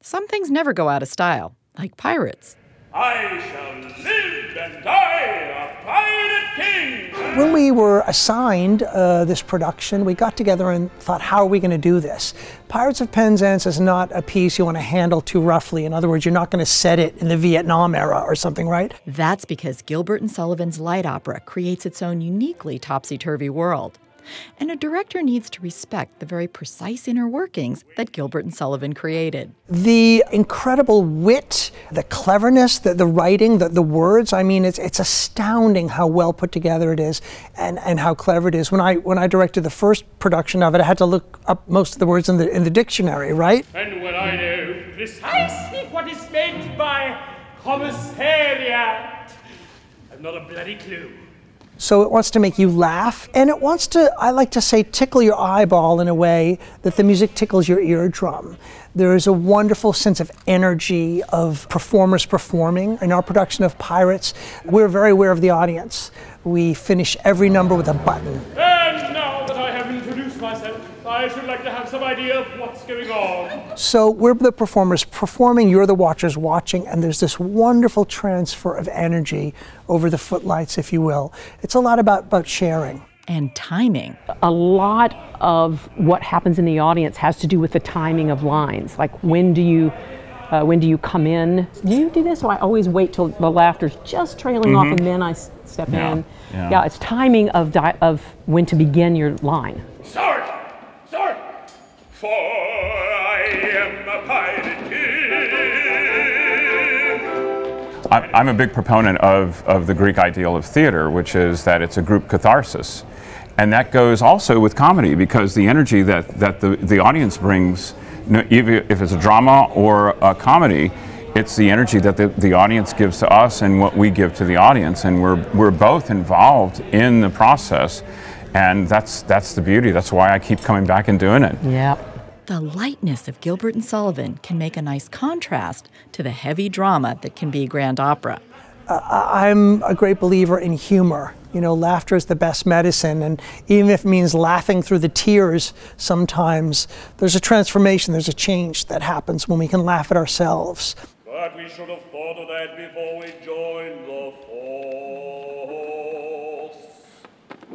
Some things never go out of style, like pirates. I shall live and die a pirate king! When we were assigned this production, we got together and thought, how are we going to do this? Pirates of Penzance is not a piece you want to handle too roughly. In other words, you're not going to set it in the Vietnam era or something, right? That's because Gilbert and Sullivan's light opera creates its own uniquely topsy-turvy world. And a director needs to respect the very precise inner workings that Gilbert and Sullivan created. The incredible wit, the cleverness, the writing, the words, I mean, it's astounding how well put together it is and how clever it is. When I directed the first production of it, I had to look up most of the words in the dictionary, right? And when I know precisely what is meant by commissariat, I've not a bloody clue. So it wants to make you laugh, and it wants to, I like to say, tickle your eyeball in a way that the music tickles your eardrum. There is a wonderful sense of energy of performers performing. In our production of Pirates, we're very aware of the audience. We finish every number with a button. And now that I have introduced myself, I should like to have some idea of what's going on. So we're the performers performing, you're the watchers watching, and there's this wonderful transfer of energy over the footlights, if you will. It's a lot about sharing. And timing. A lot of what happens in the audience has to do with the timing of lines. Like when do you come in? Do you do this? So I always wait till the laughter's just trailing off and then I step in. Yeah, it's timing of when to begin your line. Start! For I am a pirate king. I'm a big proponent of the Greek ideal of theater, which is that it's a group catharsis. And that goes also with comedy, because the energy that the audience brings, even if it's a drama or a comedy, it's the energy that the audience gives to us and what we give to the audience. And we're both involved in the process. And that's the beauty. That's why I keep coming back and doing it. Yep. The lightness of Gilbert and Sullivan can make a nice contrast to the heavy drama that can be grand opera. I'm a great believer in humor. You know, laughter is the best medicine, and even if it means laughing through the tears sometimes, there's a transformation, there's a change that happens when we can laugh at ourselves. But we should have thought of that before we joined the force.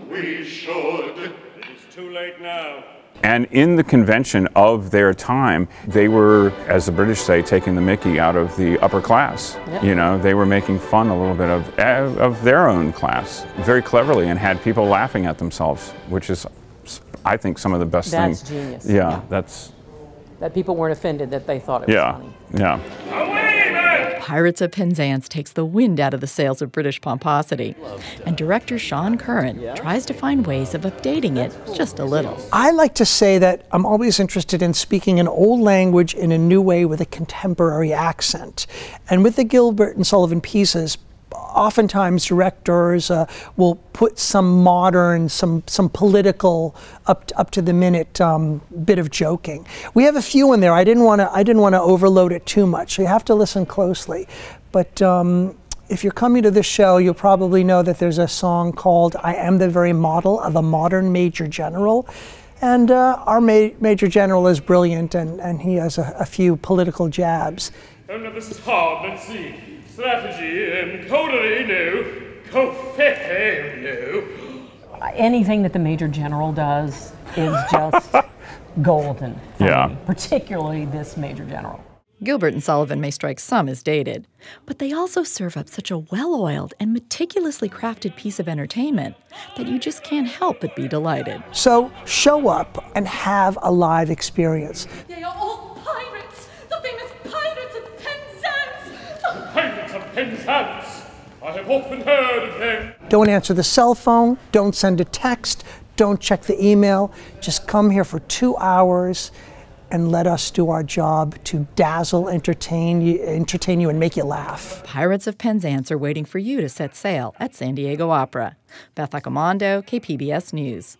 We should. It is too late now. And in the convention of their time, they were, as the British say, taking the mickey out of the upper class. Yep. You know, they were making fun a little bit of their own class very cleverly and had people laughing at themselves, which is, I think, some of the best things. That's genius. Yeah, that's... That people weren't offended, that they thought it was funny. Yeah. Pirates of Penzance takes the wind out of the sails of British pomposity, and director Sean Curran tries to find ways of updating it just a little. I like to say that I'm always interested in speaking an old language in a new way with a contemporary accent. And with the Gilbert and Sullivan pieces, oftentimes directors will put some modern, some political, up to the minute bit of joking. We have a few in there. I didn't want to overload it too much. So you have to listen closely. But if you're coming to this show, you'll probably know that there's a song called "I Am the Very Model of a Modern Major General." And our Major General is brilliant, and he has a few political jabs. Oh no, this is hard. Let's see. Strategy and coterie, no. Covfefe, no. Anything that the Major General does is just golden for me, particularly this Major General. Gilbert and Sullivan may strike some as dated, but they also serve up such a well-oiled and meticulously crafted piece of entertainment that you just can't help but be delighted. So show up and have a live experience. They are all pirates! The famous Pirates of Penzance! Pirates of Penzance! I have often heard of them. Don't answer the cell phone, don't send a text, don't check the email. Just come here for 2 hours and let us do our job to dazzle, entertain you, and make you laugh. Pirates of Penzance are waiting for you to set sail at San Diego Opera. Beth Accomando, KPBS News.